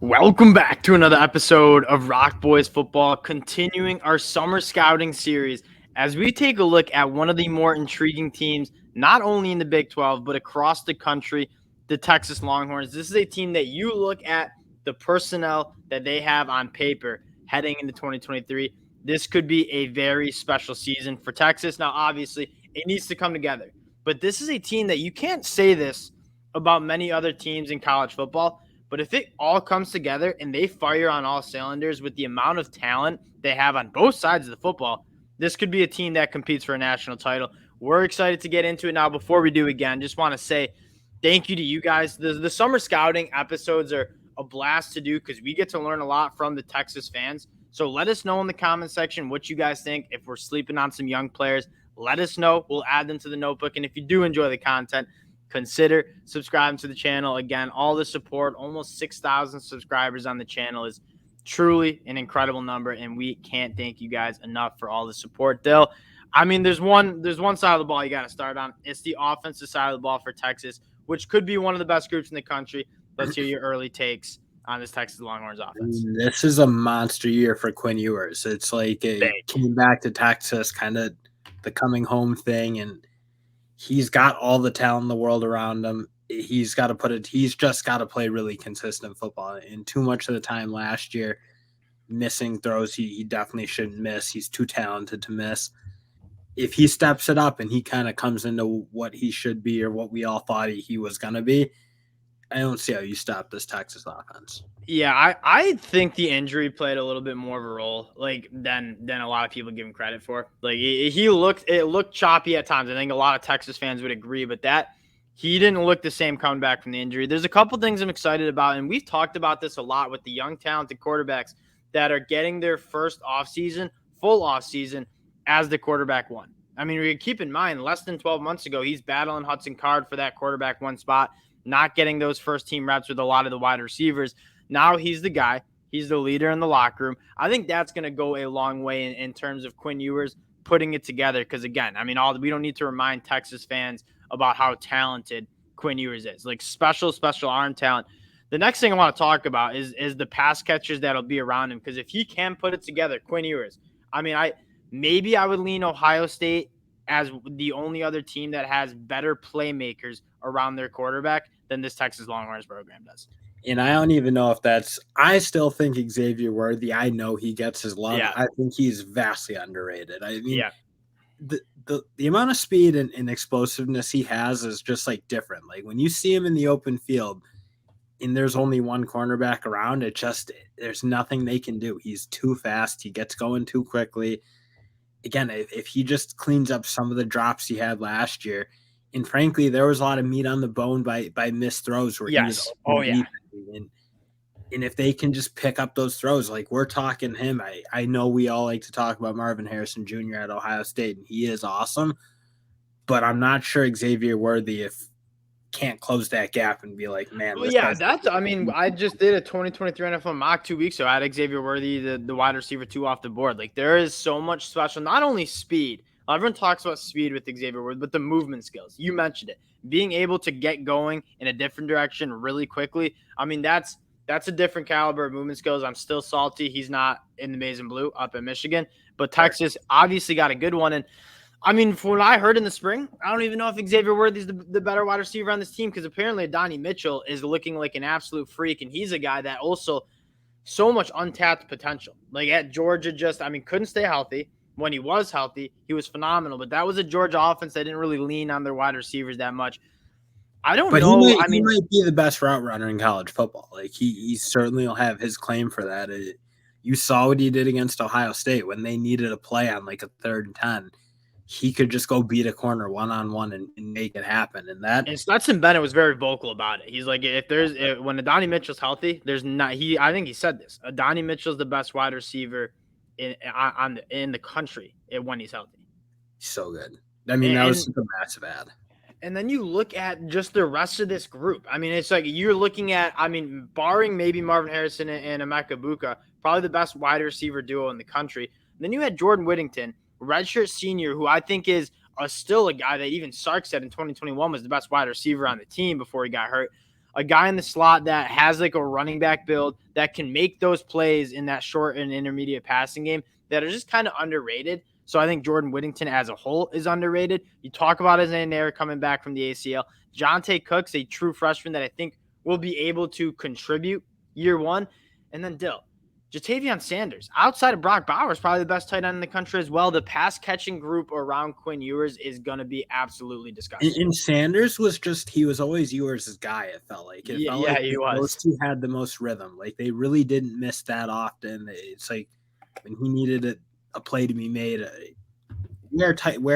Welcome back to another episode of Rock Boys Football, continuing our summer scouting series as we take a look at one of the more intriguing teams, not only in the Big 12, but across the country, the Texas Longhorns. This is a team that you look at the personnel that they have on paper heading into 2023. This could be a very special season for Texas. Now, obviously, it needs to come together, but this is a team that you can't say this about many other teams in college football. But if it all comes together and they fire on all cylinders with the amount of talent they have on both sides of the football, this could be a team that competes for a national title. We're excited to get into it now. Before we do again, just want to say thank you to you guys. The summer scouting episodes are a blast to do because we get to learn a lot from the Texas fans. So let us know in the comment section what you guys think. If we're sleeping on some young players, let us know. We'll add them to the notebook. And if you do enjoy the content, consider subscribing to the channel. Again, all the support, almost 6,000 subscribers on the channel is truly an incredible number, and we can't thank you guys enough for all the support. Dill, I mean, there's one side of the ball you got to start on. It's the offensive side of the ball for Texas, which could be one of the best groups in the country. Let's hear your early takes on this Texas Longhorns offense. This is a monster year for Quinn Ewers. It's like it came back to Texas, kind of the coming home thing, and he's got all the talent in the world around him. He's just got to play really consistent football. And too much of the time last year, missing throws he definitely shouldn't miss. He's too talented to miss. If he steps it up and he kind of comes into what he should be or what we all thought he was going to be, I don't see how you stop this Texas offense. Yeah, I think the injury played a little bit more of a role, than a lot of people give him credit for. Like it looked choppy at times. I think a lot of Texas fans would agree, but that he didn't look the same coming back from the injury. There's a couple things I'm excited about, and we've talked about this a lot with the young talented quarterbacks that are getting their first full offseason as the quarterback one. I mean, we keep in mind less than 12 months ago, he's battling Hudson Card for that quarterback one spot, not getting those first team reps with a lot of the wide receivers. Now he's the guy. He's the leader in the locker room. I think that's going to go a long way in terms of Quinn Ewers putting it together because, again, I mean, we don't need to remind Texas fans about how talented Quinn Ewers is. Like special arm talent. The next thing I want to talk about is the pass catchers that'll be around him because if he can put it together, Quinn Ewers, I mean, I would lean Ohio State as the only other team that has better playmakers around their quarterback than this Texas Longhorns program does. And I don't even know if I still think Xavier Worthy, I know he gets his love. Yeah. I think he's vastly underrated. I mean, the amount of speed and explosiveness he has is just like different. Like when you see him in the open field and there's only one cornerback around, there's nothing they can do. He's too fast. He gets going too quickly. Again, if he just cleans up some of the drops he had last year, and frankly, there was a lot of meat on the bone by missed throws where he was and if they can just pick up those throws, like we're talking him, I know we all like to talk about Marvin Harrison Jr. at Ohio State, and he is awesome, but I'm not sure Xavier Worthy can't close that gap and be like, man. Well, I just did a 2023 NFL mock 2 weeks ago. I had Xavier Worthy, the wide receiver 2 off the board. Like there is so much special, not only speed. Everyone talks about speed with Xavier Worthy, but the movement skills. You mentioned it. Being able to get going in a different direction really quickly. I mean, that's a different caliber of movement skills. I'm still salty he's not in the maize and blue up in Michigan, but Texas obviously got a good one. And I mean, from what I heard in the spring, I don't even know if Xavier Worthy is the better wide receiver on this team because apparently Adonai Mitchell is looking like an absolute freak, and he's a guy that also so much untapped potential. Like at Georgia, couldn't stay healthy. When he was healthy, he was phenomenal. But that was a Georgia offense that didn't really lean on their wide receivers that much. I don't know. He might be the best route runner in college football. Like he certainly will have his claim for that. You saw what he did against Ohio State when they needed a play on like a 3rd and 10. He could just go beat a corner one-on-one and make it happen. And Stetson Bennett was very vocal about it. He's like, when Adonai Mitchell's healthy, I think he said this. Adonai Mitchell's the best wide receiver in the country when he's healthy. So good. I mean, that was a massive ad. And then you look at just the rest of this group. I mean, it's like you're looking at, barring maybe Marvin Harrison and Emeka Buka, probably the best wide receiver duo in the country. And then you had Jordan Whittington, redshirt senior, who I think is still a guy that even Sark said in 2021 was the best wide receiver on the team before he got hurt. a guy in the slot that has like a running back build that can make those plays in that short and intermediate passing game that are just kind of underrated. So I think Jordan Whittington as a whole is underrated. You talk about his Nair coming back from the ACL. Jonte Cook's a true freshman that I think will be able to contribute year one. And then Dill, Jatavion Sanders, outside of Brock Bowers, probably the best tight end in the country as well. The pass catching group around Quinn Ewers is going to be absolutely disgusting. And Sanders was he was always Ewers' guy, it felt like. He was. Those two had the most rhythm. Like, they really didn't miss that often. It's like when he needed a play to be made, where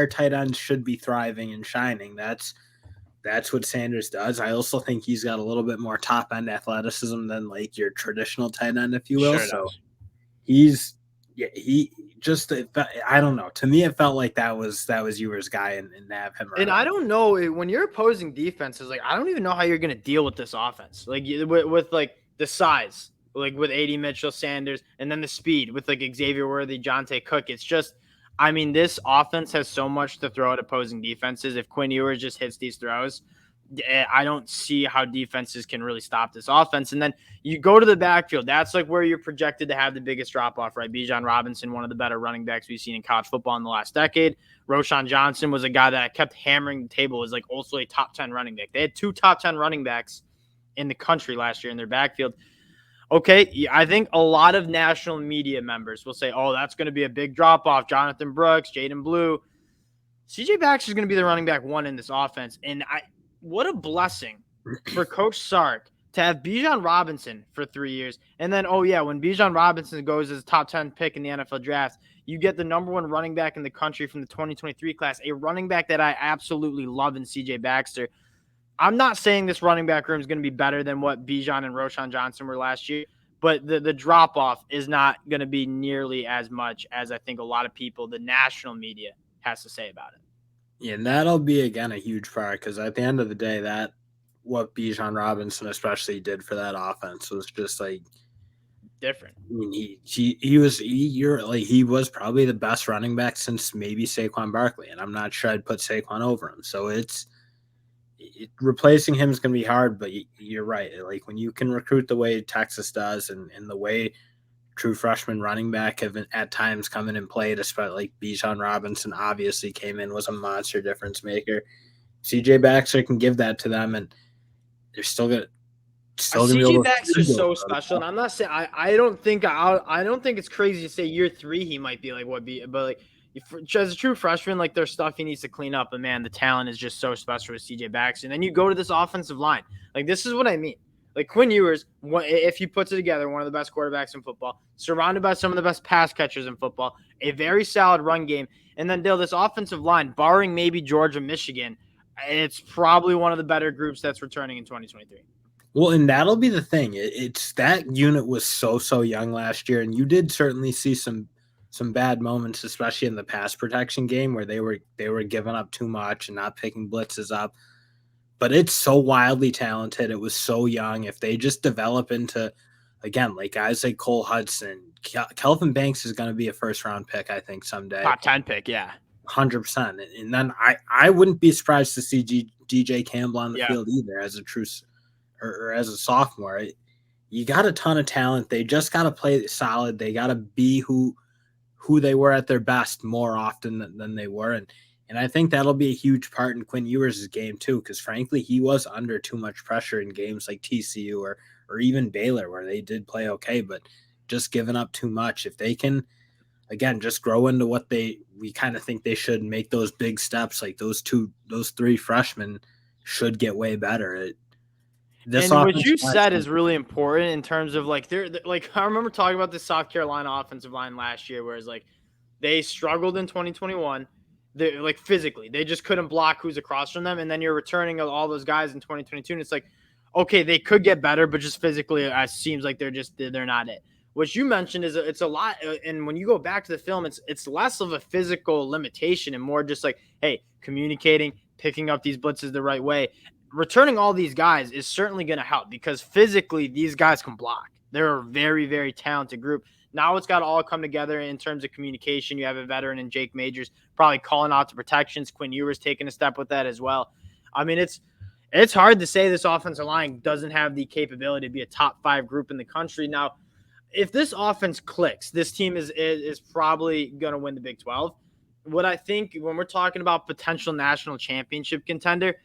tight ends should be thriving and shining. That's what Sanders does. I also think he's got a little bit more top end athleticism than like your traditional tight end, if you will. Sure so he just, I don't know. To me, it felt like that was Ewers' guy, and have him around. And I don't know, when you're opposing defenses, like, I don't even know how you're going to deal with this offense. Like, with like the size, like with A.D. Mitchell, Sanders, and then the speed with like Xavier Worthy, Jonte Cook. It's just, I mean, this offense has so much to throw at opposing defenses. If Quinn Ewers just hits these throws, I don't see how defenses can really stop this offense. And then you go to the backfield. That's like where you're projected to have the biggest drop-off, right? Bijan Robinson, one of the better running backs we've seen in college football in the last decade. Roshan Johnson was a guy that kept hammering the table, was like also a top 10 running back. They had 2 top 10 running backs in the country last year in their backfield. Okay, I think a lot of national media members will say, oh, that's going to be a big drop-off. Jonathan Brooks, Jaden Blue. CJ Baxter is going to be the running back 1 in this offense. And what a blessing for Coach Sark to have Bijan Robinson for 3 years. And then, when Bijan Robinson goes as a top 10 pick in the NFL draft, you get the number 1 running back in the country from the 2023 class, a running back that I absolutely love in CJ Baxter. I'm not saying this running back room is going to be better than what Bijan and Roshan Johnson were last year, but the drop-off is not going to be nearly as much as I think a lot of people, the national media, has to say about it. Yeah, and that'll be, again, a huge part, because at the end of the day, what Bijan Robinson especially did for that offense was just like different. I mean, he was probably the best running back since maybe Saquon Barkley, and I'm not sure I'd put Saquon over him. So replacing him is going to be hard, but you're right. Like, when you can recruit the way Texas does, and the way true freshman running back have at times come in and played, especially like Bijan Robinson obviously came in, was a monster difference maker. CJ Baxter can give that to them, and they're still going to CJ Baxter is so special, and I'm not saying I don't think it's crazy to say year 3 he might be like but like as a true freshman, like, there's stuff he needs to clean up, but man, the talent is just so special with CJ Baxter. And then you go to this offensive line, like, this is what I mean. Like, Quinn Ewers, if he puts it together, one of the best quarterbacks in football, surrounded by some of the best pass catchers in football, a very solid run game. And then, Dale, this offensive line, barring maybe Georgia, Michigan, it's probably one of the better groups that's returning in 2023. Well, and that'll be the thing. It's that unit was so young last year, and you did certainly see some bad moments, especially in the pass protection game, where they were giving up too much and not picking blitzes up. But it's so wildly talented. It was so young. If they just develop into, again, like guys like Cole Hudson, Kelvin Banks is going to be a first-round pick, I think, someday. Top 10 pick, yeah. 100%. And then I wouldn't be surprised to see DJ Campbell on the field either as a true or as a sophomore. You got a ton of talent. They just got to play solid. They got to be who they were at their best more often than they were. And I think that'll be a huge part in Quinn Ewers' game too, because frankly, he was under too much pressure in games like TCU or even Baylor, where they did play okay, but just giving up too much. If they can, again, just grow into what we kind of think they should, and make those big steps, like those 3 freshmen should get way better. And what you said is really important in terms of like I remember talking about the South Carolina offensive line last year, whereas like they struggled in 2021. They, like, physically, they just couldn't block who's across from them, and then you're returning all those guys in 2022, and it's like, okay, they could get better, but just physically, it seems like they're not it. What you mentioned is it's a lot, and when you go back to the film, it's less of a physical limitation and more just like, hey, communicating, picking up these blitzes the right way. Returning all these guys is certainly going to help, because physically these guys can block. They're a very, very talented group. Now it's got to all come together in terms of communication. You have a veteran in Jake Majors probably calling out to protections. Quinn Ewers taking a step with that as well. I mean, It's hard to say this offensive line doesn't have the capability to be a top 5 group in the country. Now, if this offense clicks, this team is probably going to win the Big 12. What I think when we're talking about potential national championship contender,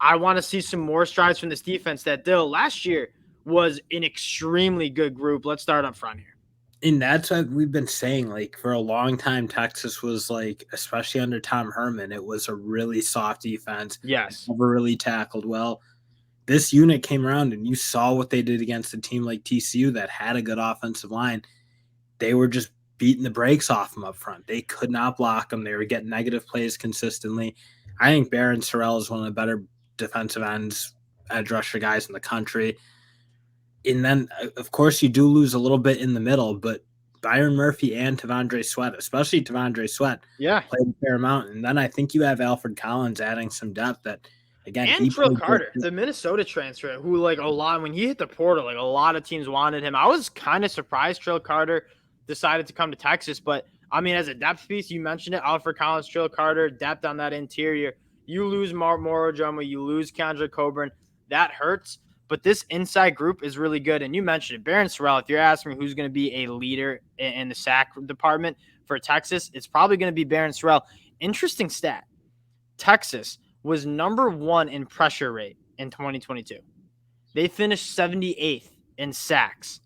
I want to see some more strides from this defense that last year was an extremely good group. Let's start up front here. And that's what we've been saying. Like, for a long time, Texas was like, especially under Tom Herman, it was a really soft defense. Yes. Never really tackled well. This unit came around, and you saw what they did against a team like TCU that had a good offensive line. They were just beating the brakes off them up front. They could not block them. They were getting negative plays consistently. I think Barron Sorrell is one of the better defensive ends, edge rusher guys in the country. And then, of course, you do lose a little bit in the middle, but Byron Murphy and Tavondre Sweat, especially Tavondre Sweat, played a fair amount. And then I think you have Alfred Collins adding some depth that, again, and Trill Carter, the Minnesota transfer, who like a lot, when he hit the portal, like a lot of teams wanted him. I was kind of surprised Trill Carter decided to come to Texas, but I mean, as a depth piece, you mentioned it, Alfred Collins, Trill Carter, depth on that interior. You lose Moro Joma, you lose Kendra Coburn. That hurts. But this inside group is really good. And you mentioned it, Barron Sorrell, if you're asking me who's going to be a leader in the sack department for Texas, it's probably going to be Barron Sorrell. Interesting stat. Texas was number 1 in pressure rate in 2022. They finished 78th in sacks.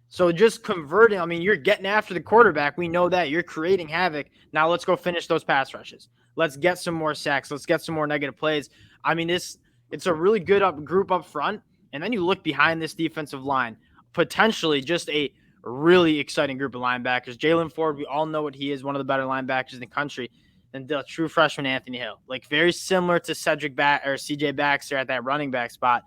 So just converting, I mean, you're getting after the quarterback. We know that. You're creating havoc. Now let's go finish those pass rushes. Let's get some more sacks. Let's get some more negative plays. I mean, it's a really good group up front. And then you look behind this defensive line, potentially just a really exciting group of linebackers. Jalen Ford, we all know what he is, one of the better linebackers in the country. And the true freshman Anthony Hill, like very similar to CJ Baxter at that running back spot.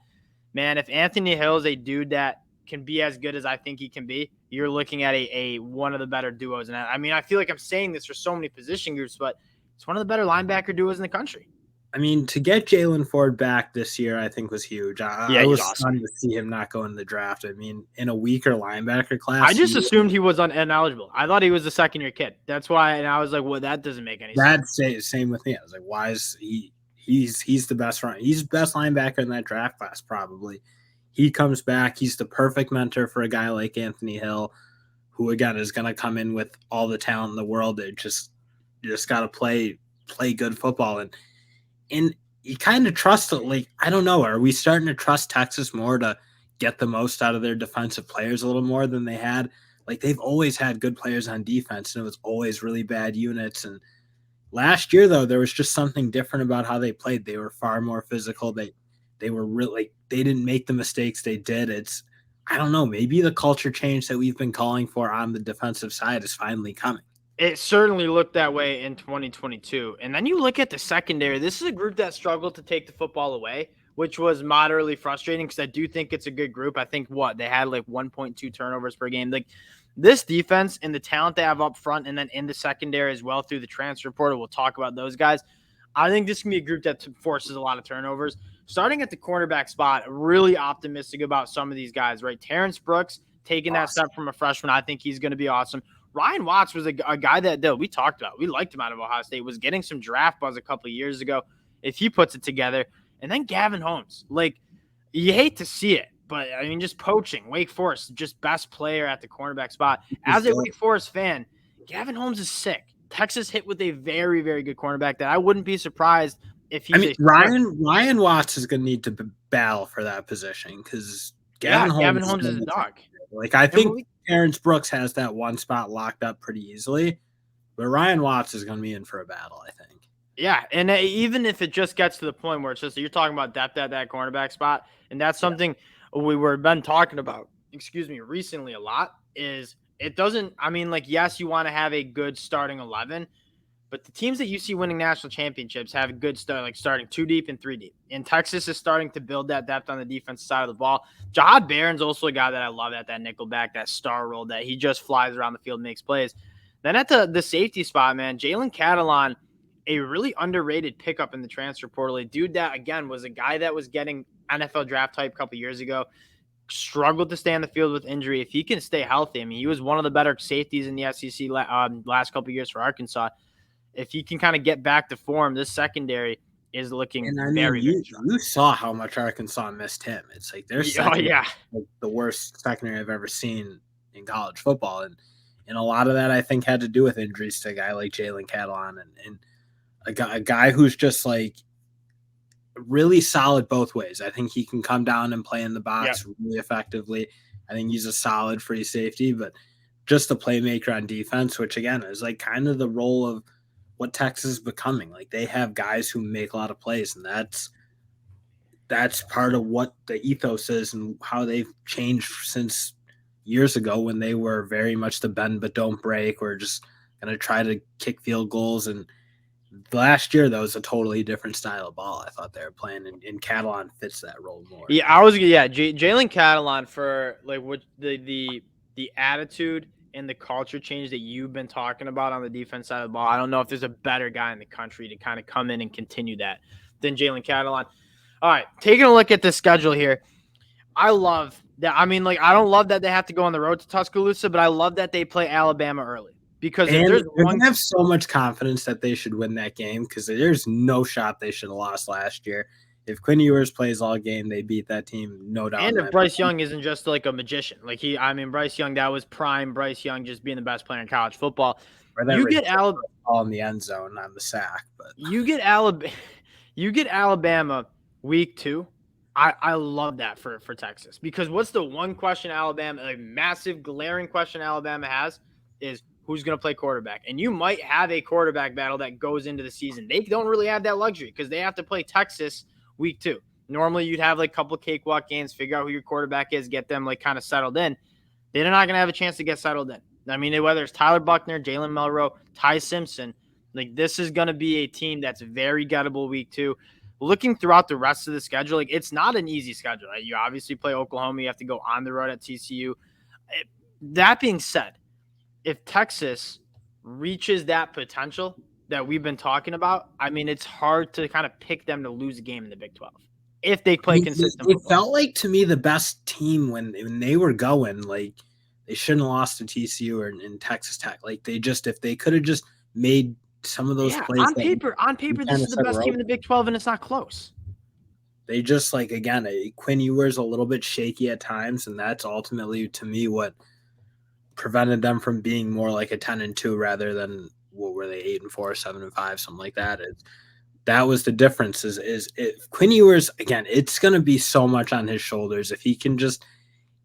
Man, if Anthony Hill is a dude that can be as good as I think he can be, you're looking at a one of the better duos. And I mean, I feel like I'm saying this for so many position groups, but it's one of the better linebacker duos in the country. I mean, to get Jalen Ford back this year, I think was huge. I was stunned to see him not go in the draft. I mean, in a weaker linebacker class, I just assumed he was ineligible. I thought he was a second-year kid. That's why, and I was like, "Well, that doesn't make any sense." That's same with me. I was like, "Why is he? He's the best run. He's the best linebacker in that draft class, probably." He comes back. He's the perfect mentor for a guy like Anthony Hill, who again is going to come in with all the talent in the world. You just got to play good football and you kind of trust it. Like, I don't know. Are we starting to trust Texas more to get the most out of their defensive players a little more than they had? Like, they've always had good players on defense, and it was always really bad units. And last year, though, there was just something different about how they played. They were far more physical. They were really, they didn't make the mistakes they did. I don't know. Maybe the culture change that we've been calling for on the defensive side is finally coming. It certainly looked that way in 2022. And then you look at the secondary. This is a group that struggled to take the football away, which was moderately frustrating because I do think it's a good group. I think they had like 1.2 turnovers per game. Like, this defense and the talent they have up front and then in the secondary as well through the transfer portal, we'll talk about those guys. I think this can be a group that forces a lot of turnovers. Starting at the cornerback spot, really optimistic about some of these guys, right? Terrence Brooks taking that step from a freshman. I think he's going to be awesome. Ryan Watts was a guy that we talked about. We liked him out of Ohio State, was getting some draft buzz a couple of years ago. If he puts it together. And then Gavin Holmes, like, you hate to see it, but I mean, just poaching. Wake Forest, just best player at the cornerback spot. As a Wake Forest fan, Gavin Holmes is sick. Texas hit with a very, very good cornerback that I wouldn't be surprised if he's Ryan Watts is going to need to battle for that position because Gavin Holmes is a dog. Like, I think Terrence Brooks has that one spot locked up pretty easily, but Ryan Watts is going to be in for a battle, I think. Yeah, and even if it just gets to the point where it's just you're talking about depth at that cornerback spot, and that's something we've been talking about, recently a lot, is it doesn't – I mean, like, yes, you want to have a good starting 11, but the teams that you see winning national championships have a good start, like starting 2 deep and 3 deep. And Texas is starting to build that depth on the defensive side of the ball. Jahad Barron's also a guy that I love at that nickelback, that star role that he just flies around the field and makes plays. Then at the safety spot, man, Jalen Catalon, a really underrated pickup in the transfer portal. A dude that, again, was a guy that was getting NFL draft type a couple years ago, struggled to stay on the field with injury. If he can stay healthy, I mean, he was one of the better safeties in the SEC last couple of years for Arkansas. If he can kind of get back to form, this secondary is looking And very, very strong. You saw how much Arkansas missed him. It's like their secondary like the worst secondary I've ever seen in college football, and a lot of that I think had to do with injuries to a guy like Jalen Catalon and a guy who's just like really solid both ways. I think he can come down and play in the box really effectively. I think he's a solid free safety, but just a playmaker on defense, which again is like kind of the role of what Texas is becoming. Like they have guys who make a lot of plays, and that's part of what the ethos is and how they've changed since years ago when they were very much the bend but don't break. We're just going to try to kick field goals. And last year, that was a totally different style of ball I thought they were playing, and Catalon fits that role more. Jalen Catalon for like what the attitude and the culture change that you've been talking about on the defense side of the ball. I don't know if there's a better guy in the country to kind of come in and continue that than Jalen Catalon. All right, taking a look at the schedule here. I love that. I mean, like, I don't love that they have to go on the road to Tuscaloosa, but I love that they play Alabama early. Because if there's one, have so much confidence that they should win that game because there's no shot they should have lost last year. If Quinn Ewers plays all game, they beat that team, no doubt. And if Bryce Young isn't just like a magician, like Bryce Young, that was prime Bryce Young just being the best player in college football. You get Alabama in the end zone on the sack, but you get Alabama week 2. I love that for Texas because what's the one question Alabama, a massive glaring question Alabama has is who's going to play quarterback. And you might have a quarterback battle that goes into the season. They don't really have that luxury because they have to play Texas week 2. Normally you'd have like a couple cakewalk games, figure out who your quarterback is, get them like kind of settled in. They're not going to have a chance to get settled in. I mean, whether it's Tyler Buckner, Jalen Milroe, Ty Simpson, like this is going to be a team that's very gettable week 2. Looking throughout the rest of the schedule, like it's not an easy schedule. Right? You obviously play Oklahoma. You have to go on the road at TCU. That being said, if Texas reaches that potential that we've been talking about, I mean, it's hard to kind of pick them to lose a game in the Big 12 if they play consistent. It felt like to me the best team when they were going, like they shouldn't have lost to TCU or in Texas Tech. Like if they could have just made some of those plays. On paper, this is the best team in the Big 12, and it's not close. They just again, Quinn Ewers a little bit shaky at times, and that's ultimately to me what prevented them from being more like a 10-2 rather than what were they 8-4, 7-5, something like that. That was the difference. Is Quinn Ewers again? It's going to be so much on his shoulders if he can just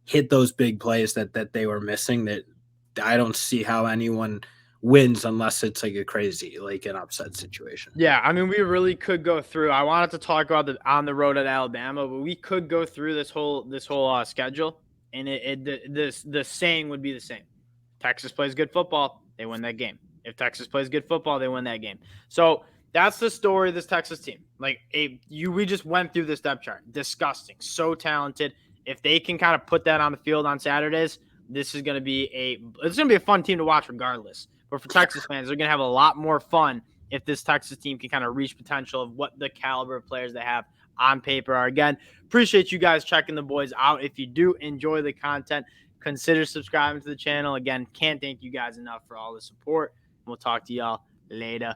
hit those big plays that they were missing. That I don't see how anyone wins unless it's like a crazy an upset situation. Yeah, I mean we really could go through. I wanted to talk about on the road at Alabama, but we could go through this whole schedule. And the saying would be the same. Texas plays good football, they win that game. If Texas plays good football, they win that game. So that's the story of this Texas team. We just went through this depth chart. Disgusting. So talented. If they can kind of put that on the field on Saturdays, this is going to be a fun team to watch regardless. But for Texas fans, they're going to have a lot more fun if this Texas team can kind of reach potential of what the caliber of players they have on paper are. Again, appreciate you guys checking the boys out. If you do enjoy the content, consider subscribing to the channel. Again, can't thank you guys enough for all the support. We'll talk to y'all later.